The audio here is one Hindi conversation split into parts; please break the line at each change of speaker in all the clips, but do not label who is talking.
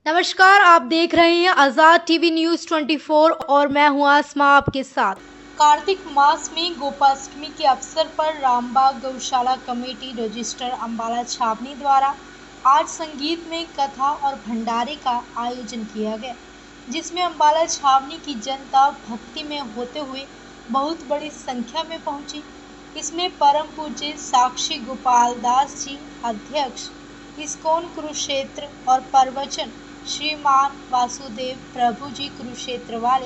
नमस्कार, आप देख रहे हैं आज़ाद टीवी न्यूज़ 24 और मैं हूं आसमा आपके साथ। कार्तिक मास में गोपाष्टमी के अवसर पर रामबाग गौशाला कमेटी रजिस्टर अम्बाला छावनी द्वारा आज संगीत में कथा और भंडारे का आयोजन किया गया, जिसमें अम्बाला छावनी की जनता भक्ति में होते हुए बहुत बड़ी संख्या में पहुंची। इसमें परम पूज्य साक्षी गोपाल दास जी अध्यक्ष, इस्कॉन कुरुक्षेत्र और प्रवचन श्रीमान वासुदेव प्रभु जी कुरुक्षेत्र वाले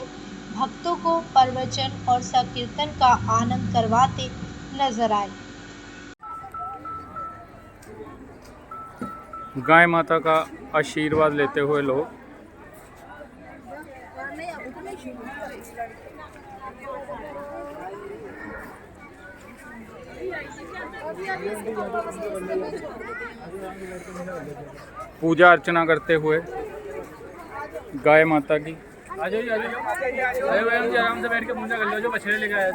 भक्तों को प्रवचन और संकीर्तन का आनंद करवाते नजर आए।
गाय माता का आशीर्वाद लेते हुए लोग पूजा अर्चना करते हुए गाय माता की। आ जाओ जी, आराम से बैठ के पूजा कर लो। जो मछली लेके आया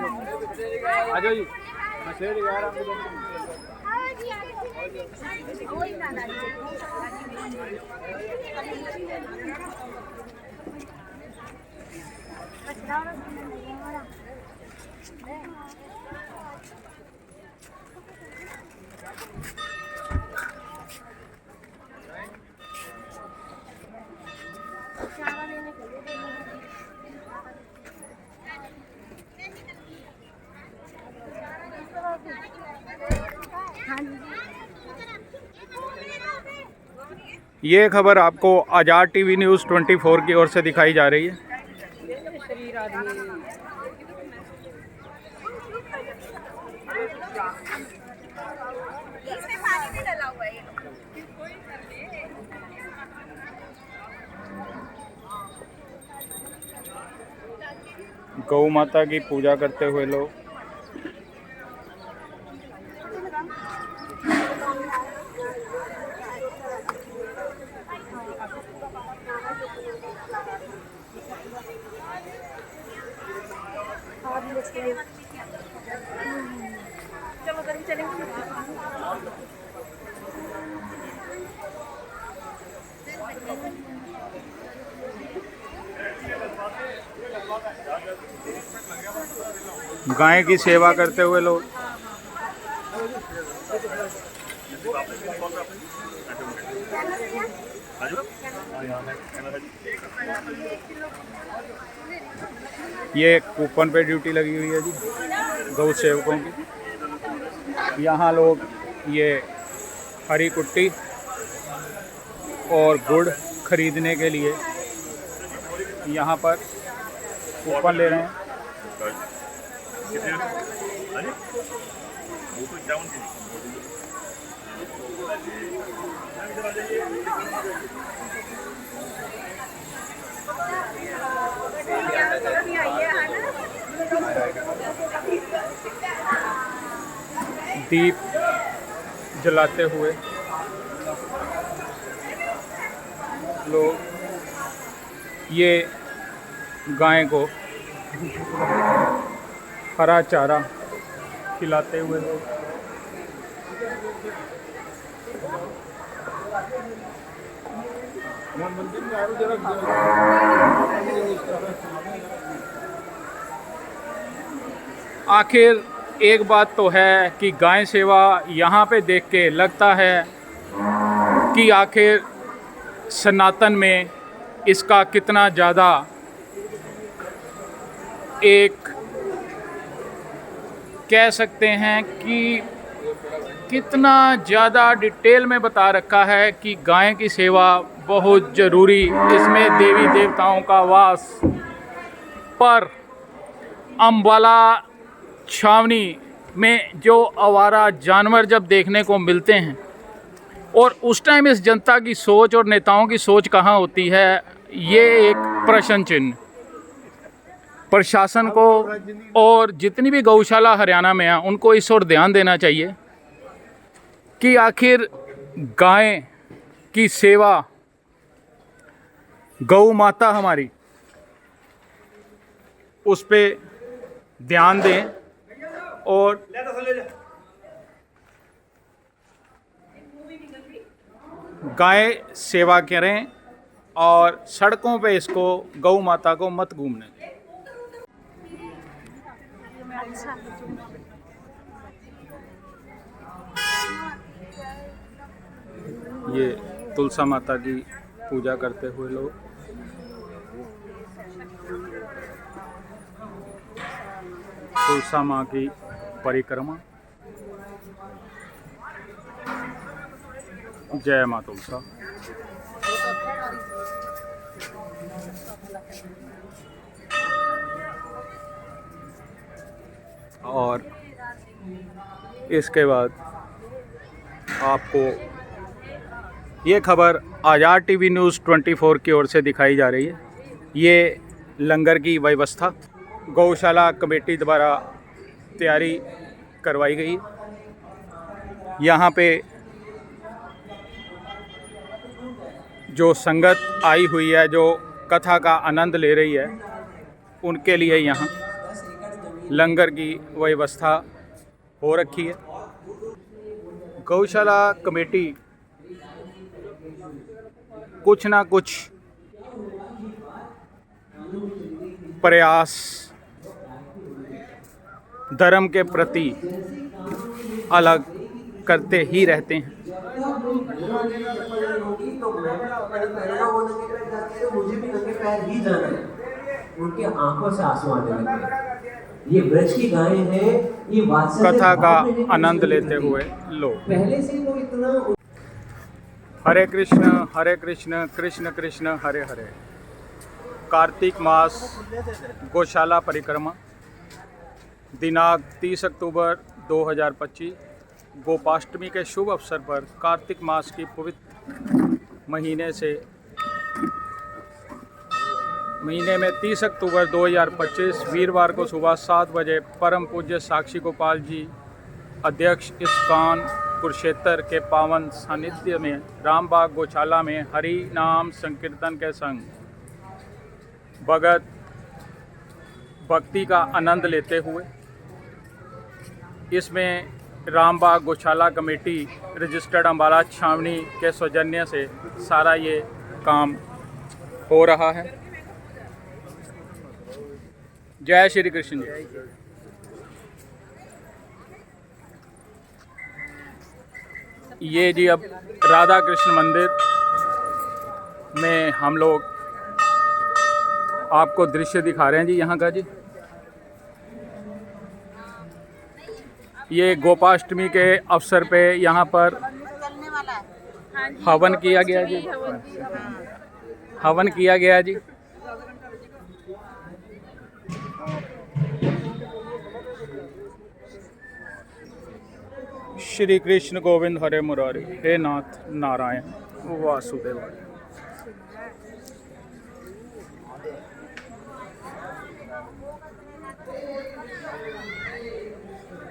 आ जाओ जी, मछली लेके आराम से। ये खबर आपको आज़ाद टीवी न्यूज़ 24 की ओर से दिखाई जा रही है। गौ माता की पूजा करते हुए लोग गाय की सेवा करते हुए लोग ये कूपन पे ड्यूटी लगी हुई है जी गौ सेवकों की। यहाँ लोग ये हरी कुट्टी और गुड़ खरीदने के लिए यहाँ पर कूपन ले रहे हैं। दीप जलाते हुए लोग ये गाय को हरा चारा खिलाते हुए लोग आखिर एक बात तो है कि गाय सेवा यहाँ पे देख के लगता है कि आखिर सनातन में इसका कितना ज़्यादा एक कह सकते हैं कि कितना ज़्यादा डिटेल में बता रखा है कि गाय की सेवा बहुत ज़रूरी, इसमें देवी देवताओं का वास। पर अम्बाला छावनी में जो आवारा जानवर जब देखने को मिलते हैं और उस टाइम इस जनता की सोच और नेताओं की सोच कहाँ होती है, ये एक प्रश्न चिन्ह। प्रशासन को और जितनी भी गौशाला हरियाणा में है उनको इस ओर ध्यान देना चाहिए कि आखिर गाय की सेवा, गौ माता हमारी, उस पे ध्यान दें और गाय सेवा करें और सड़कों पे इसको गौ माता को मत घूमने दें। ये तुलसा माता की पूजा करते हुए लोग, तुलसा माँ की परिक्रमा। जय माँ तुलसा। और इसके बाद आपको ये खबर आज़ाद टीवी न्यूज़ 24 की ओर से दिखाई जा रही है। ये लंगर की व्यवस्था गौशाला कमेटी द्वारा तैयारी करवाई गई है। यहाँ पे जो संगत आई हुई है, जो कथा का आनंद ले रही है, उनके लिए यहाँ लंगर की व्यवस्था हो रखी है। गौशाला कमेटी कुछ ना कुछ प्रयास धर्म के प्रति अलग करते ही रहते हैं।
उनके आंखों से आंसू आने लगे। ये ब्रज की गायें हैं, ये वात्सल्य
कथा का
भाव में
आनंद लेते हुए लोग।
पहले से ही वो इतना
हरे कृष्ण कृष्ण कृष्ण हरे हरे। कार्तिक मास गौशाला परिक्रमा दिनांक 30 अक्टूबर 2025 गोपाष्टमी के शुभ अवसर पर कार्तिक मास की पवित्र महीने में 30 अक्टूबर 2025 वीरवार को सुबह 7 बजे परम पूज्य साक्षी गोपाल जी अध्यक्ष इस्कॉन कुरुक्षेत्र के पावन सानिध्य में रामबाग गौशाला में हरि नाम संकीर्तन के संग भगत भक्ति का आनंद लेते हुए इसमें रामबाग गौशाला कमेटी रजिस्टर्ड अम्बाला छावनी के सौजन्य से सारा ये काम हो रहा है। जय श्री कृष्ण जी। ये जी अब राधा कृष्ण मंदिर में हम लोग आपको दृश्य दिखा रहे हैं जी यहाँ का जी। ये गोपाष्टमी के अवसर पे यहाँ पर हवन किया गया जी। हवन किया गया जी। श्री कृष्ण गोविंद हरे मुरारी, हे नाथ नारायण वासुदेव।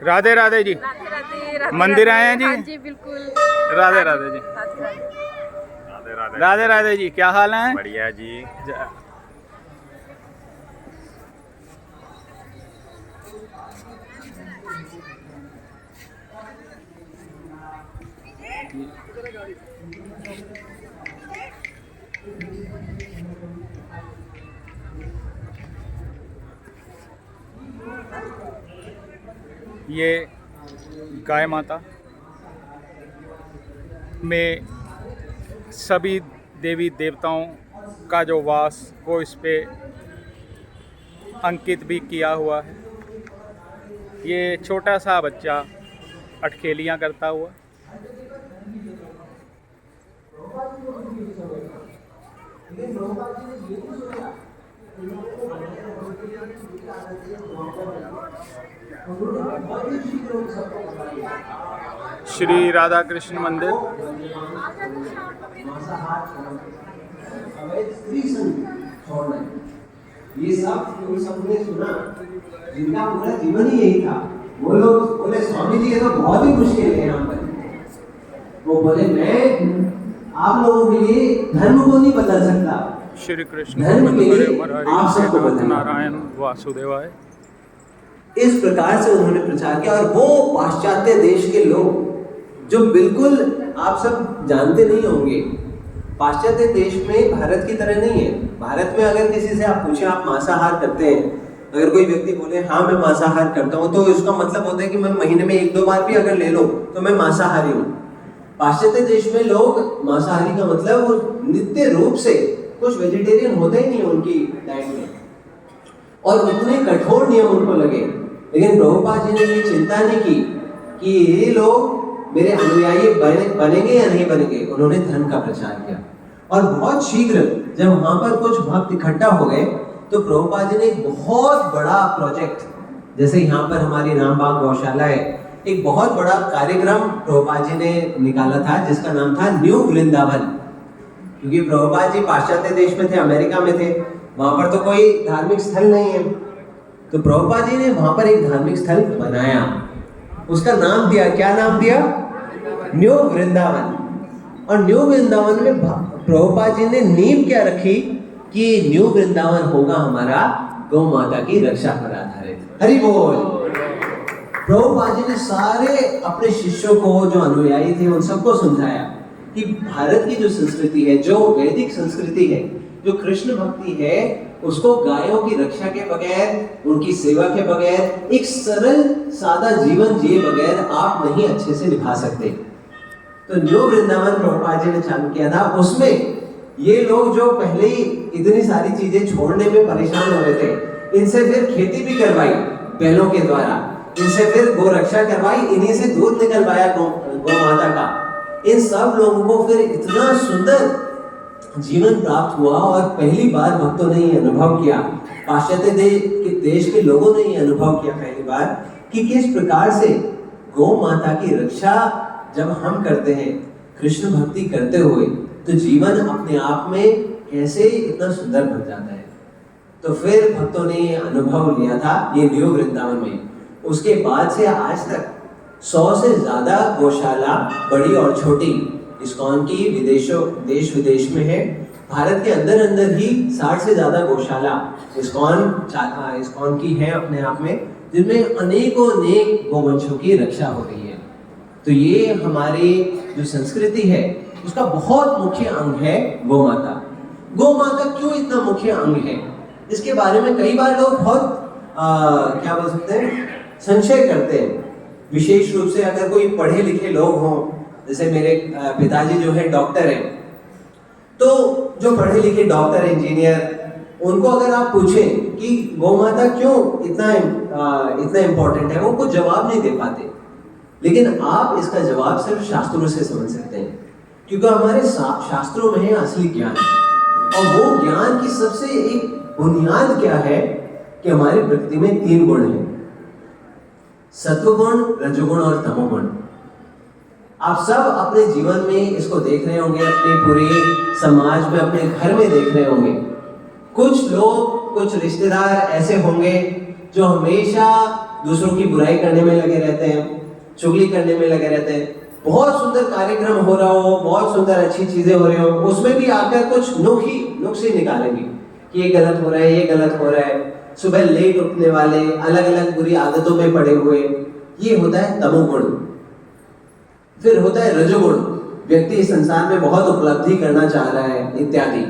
राधे राधे जी। मंदिर आए हैं जी।
हाँ जी बिल्कुल।
राधे राधे जी। राधे राधे जी, क्या हाल है?
बढ़िया जी।
ये गाय माता में सभी देवी देवताओं का जो वास वो इस पे अंकित भी किया हुआ है। ये छोटा सा बच्चा अटखेलियाँ करता हुआ श्री राधा कृष्ण मंदिर
ये सबने सुना, जिनका पूरा जीवन ही यही था। वो लोग बोले स्वामी जी ये तो बहुत ही मुश्किल है यहाँ पर। वो बोले मैं आप लोगों के लिए धर्म को नहीं बदल सकता,
श्री कृष्ण
धर्म के लिए आप सबको बदलना।
नारायण वासुदेवाय।
इस प्रकार से उन्होंने प्रचार किया। और वो पाश्चात्य देश के लोग जो बिल्कुल आप सब जानते नहीं होंगे, पाश्चात्य देश में भारत की तरह नहीं है। भारत में अगर किसी से आप पूछें आप मांसाहार करते हैं, अगर कोई व्यक्ति बोले हाँ मैं मांसाहार करता हूँ, तो इसका मतलब होता है कि मैं महीने में 1-2 बार भी अगर ले लो तो मैं मांसाहारी हूँ। पाश्चात्य देश में लोग मांसाहारी का मतलब वो नित्य रूप से कुछ वेजिटेरियन होते ही नहीं उनकी डाइट में, और उतने कठोर नियम उनको लगे। लेकिन प्रभुपाद जी ने ये चिंता नहीं की कि ये लोग मेरे अनुयायी बनेंगे या नहीं बनेंगे। उन्होंने धर्म का प्रचार किया, और बहुत शीघ्र जब वहां पर कुछ भक्त इकट्ठा हो गए तो प्रभुपाद जी ने एक बहुत बड़ा प्रोजेक्ट, जैसे यहाँ पर हमारी रामबाग गौशाला है, एक बहुत बड़ा कार्यक्रम प्रभुपाद जी ने निकाला था जिसका नाम था न्यू वृंदावन। क्योंकि प्रभुपाद जी पाश्चात्य देश में थे, अमेरिका में थे, वहां पर तो कोई धार्मिक स्थल नहीं है, तो प्रभुपाद जी ने वहां पर एक धार्मिक स्थल बनाया। उसका नाम दिया, क्या नाम दिया? न्यू वृंदावन। और न्यू वृंदावन में प्रभुपाद जी ने नींव क्या रखी कि न्यू वृंदावन होगा हमारा गौ माता की रक्षा पर आधारित। हरि बोल। प्रभुपाद जी ने सारे अपने शिष्यों को, जो अनुयायी थे, उन सबको समझाया कि भारत की जो संस्कृति है, जो वैदिक संस्कृति है, जो कृष्ण भक्ति है, उसको गायों की रक्षा के बगैर, उनकी सेवा के बगैर, एक सरल सादा जीवन जिए बगैर आप नहीं अच्छे से निभा सकते। तो न्यू वृंदावन प्रभुपाद जी ने चालू किया था। उसमें ये लोग जो पहले ही इतनी सारी चीजें छोड़ने में परेशान हो रहे थे, इनसे फिर खेती भी करवाई बैलों के द्वारा, इनसे फिर गो रक्षा करवाई, इन्हीं से दूध निकलवाया गौ माता का। इन सब लोगों को फिर इतना सुंदर जीवन प्राप्त हुआ, और पहली बार भक्तों ने ये अनुभव किया, पाश्चात्य देश के लोगों ने ये अनुभव किया पहली बार कि किस प्रकार से गौ माता की रक्षा जब हम करते हैं कृष्ण भक्ति करते हुए, तो जीवन अपने आप में कैसे इतना सुंदर बन जाता है। तो फिर भक्तों ने ये अनुभव लिया था ये न्यू वृंदावन में। उसके बाद से आज तक 100 से ज्यादा गौशाला, बड़ी और छोटी, इस्कॉन की देश विदेश में है। भारत के अंदर ही 60 से ज्यादा गौशाला इस्कॉन की है अपने आप में, जिनमें अनेकों अनेक गौवंशों की रक्षा हो रही है। तो ये हमारी जो संस्कृति है उसका बहुत मुख्य अंग है गौ माता। गौ माता क्यों इतना मुख्य अंग है, इसके बारे में कई बार लोग बहुत क्या बोल सकते हैं, संशय करते हैं। विशेष रूप से अगर कोई पढ़े लिखे लोग हों, जैसे मेरे पिताजी जो है डॉक्टर हैं, तो जो पढ़े लिखे डॉक्टर, इंजीनियर, उनको अगर आप पूछें कि गौ माता क्यों इतना इम्पोर्टेंट है, वो कुछ जवाब नहीं दे पाते। लेकिन आप इसका जवाब सिर्फ शास्त्रों से समझ सकते हैं, क्योंकि हमारे शास्त्रों में है असली ज्ञान। और वो ज्ञान की सबसे एक बुनियाद क्या है कि हमारी प्रकृति में 3 गुण हैं, सत्वगुण, रजोगुण और तमोगुण। आप सब अपने जीवन में इसको देख रहे होंगे, अपने पूरे समाज में, अपने घर में देख रहे होंगे। कुछ लोग, कुछ रिश्तेदार ऐसे होंगे जो हमेशा दूसरों की बुराई करने में लगे रहते हैं, चुगली करने में लगे रहते हैं। बहुत सुंदर कार्यक्रम हो रहा हो, बहुत सुंदर अच्छी चीजें हो रही हो, उसमें भी आकर कुछ नुक्स ही निकालेंगे कि ये गलत हो रहा है, ये गलत हो रहा है। सुबह लेट उठने वाले, अलग अलग बुरी आदतों में पड़े हुए, ये होता है तमोगुण। फिर होता है रजोगुण, व्यक्ति इस संसार में बहुत उपलब्धि करना चाह रहा है इत्यादि।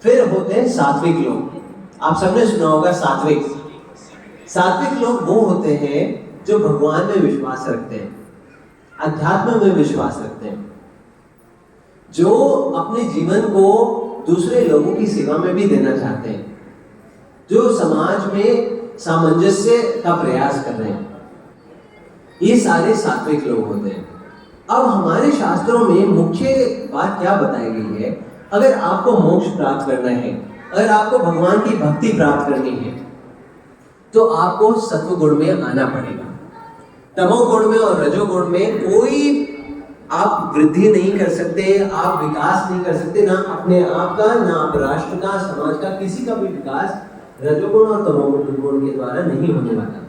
फिर होते हैं सात्विक लोग, आप सबने सुना होगा सात्विक। सात्विक लोग वो होते हैं जो भगवान में विश्वास रखते हैं, अध्यात्म में विश्वास रखते हैं, जो अपने जीवन को दूसरे लोगों की सेवा में भी देना चाहते हैं, जो समाज में सामंजस्य का प्रयास कर रहे हैं। ये सारे सात्विक लोग होते हैं। अब हमारे शास्त्रों में मुख्य बात क्या बताई गई है, अगर आपको मोक्ष प्राप्त करना है, अगर आपको भगवान की भक्ति प्राप्त करनी है, तो आपको सत्व गुण में आना पड़ेगा। तमोगुण में और रजोगुण में कोई आप वृद्धि नहीं कर सकते, आप विकास नहीं कर सकते, ना अपने आप का, ना आप राष्ट्र का, समाज का, किसी का भी विकास रजोगुण और तमोगुण के द्वारा नहीं होने वाला।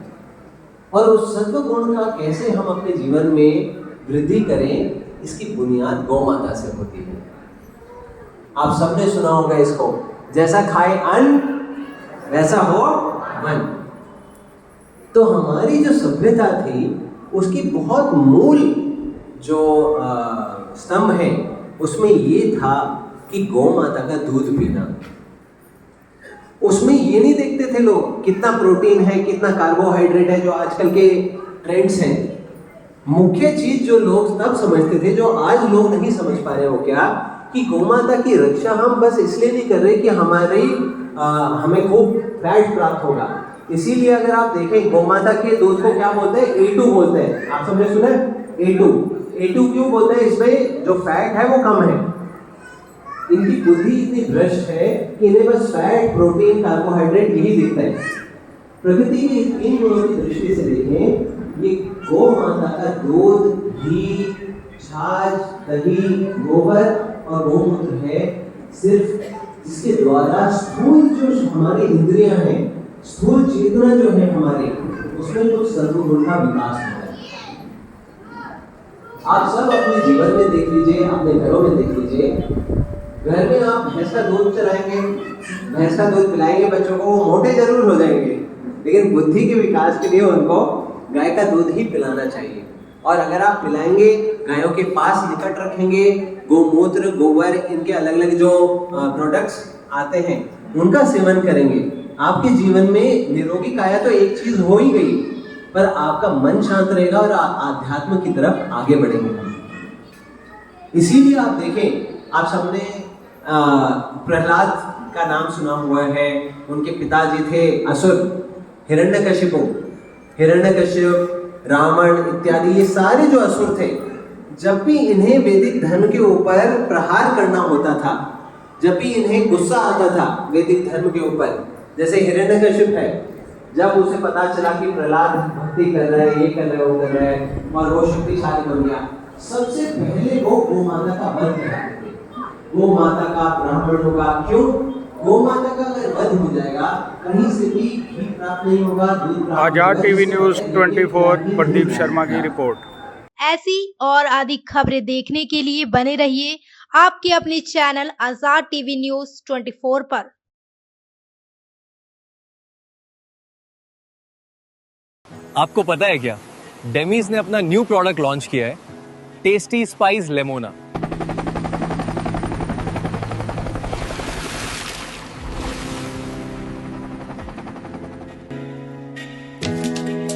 और उस सत्व गुण का कैसे हम अपने जीवन में वृद्धि करें, इसकी बुनियाद गौ माता से होती है। आप सबने सुना होगा इसको, जैसा खाए अन्न वैसा हो मन। तो हमारी जो सभ्यता थी उसकी बहुत मूल जो स्तंभ है, उसमें ये था कि गौ माता का दूध पीना। उसमें ये नहीं देखते थे लोग कितना प्रोटीन है, कितना कार्बोहाइड्रेट है, जो आजकल के ट्रेंड्स हैं। मुख्य चीज जो लोग तब समझते थे, जो आज लोग नहीं समझ पा रहे, हो क्या कि गौ माता की रक्षा हम बस इसलिए नहीं कर रहे कि हमें खूब फैट प्राप्त होगा। इसीलिए अगर आप देखें गौ माता के दूध को क्या बोलते हैं, A2 बोलते हैं। आप सबने सुना है A2 क्यों बोलते हैं? इसमें जो फैट है वो कम है। इनकी बुद्धि इतनी भ्रष्ट है कि इन्हें बस फैट, प्रोटीन, कार्बोहाइड्रेट यही दिखता है। प्रकृति के इन गुणों की दृष्टि से देखें, ये गौ माता का दूध, घी, छाछ, दही, गोबर और गौमूत्र है, सिर्फ इसके द्वारा स्थूल जो हमारी इंद्रियां हैं, स्थूल चेतना जो है हमारे, उसमें कुछ सर्वगुण का विकास हो रहा है। आप सब अपने जीवन में देख लीजिए, अपने घरों में देख लीजिए। घर में आप भैंस का दूध चलाएंगे, भैंस का दूध पिलाएंगे बच्चों को, वो मोटे जरूर हो जाएंगे, लेकिन बुद्धि के विकास के लिए उनको गाय का दूध ही पिलाना चाहिए। और अगर आप पिलाएंगे, गायों के पास निकट रखेंगे, गोमूत्र, गोबर, इनके अलग अलग जो प्रोडक्ट्स आते हैं उनका सेवन करेंगे, आपके जीवन में निरोगी काया तो एक चीज हो ही गई, पर आपका मन शांत रहेगा और आध्यात्म की तरफ आगे बढ़ेंगे। इसीलिए आप देखें, आप सबने प्रहलाद का नाम सुना हुआ है। उनके पिताजी थे असुर, हिरण्यकशिपु, रावण इत्यादि, ये सारे जो असुर थे, जब भी इन्हें वैदिक धर्म के ऊपर प्रहार करना होता था, जब भी इन्हें गुस्सा आता था वैदिक धर्म के ऊपर, जैसे हिरण्यकशिप है, जब उसे पता चला कि प्रहलाद भक्ति कर रहा है, ये कर रहा है, वो कर रहा है, और वो शक्तिशाली बन गया, सबसे पहले वो गौ माता का वध कराते थे। गौ माता का ब्राह्मण होगा, क्यों? गौ माता का अगर वध हो जाएगा, कहीं से भी घी प्राप्त नहीं होगा, दूध प्राप्त।
आजाद टीवी न्यूज़ 24 प्रदीप शर्मा की रिपोर्ट।
ऐसी और अधिक खबरें देखने के लिए बने रहिए आपके अपने चैनल आजाद टीवी न्यूज 24 पर।
आपको पता है क्या, डेमीज ने अपना न्यू प्रोडक्ट लॉन्च किया है, टेस्टी स्पाइस लेमोना।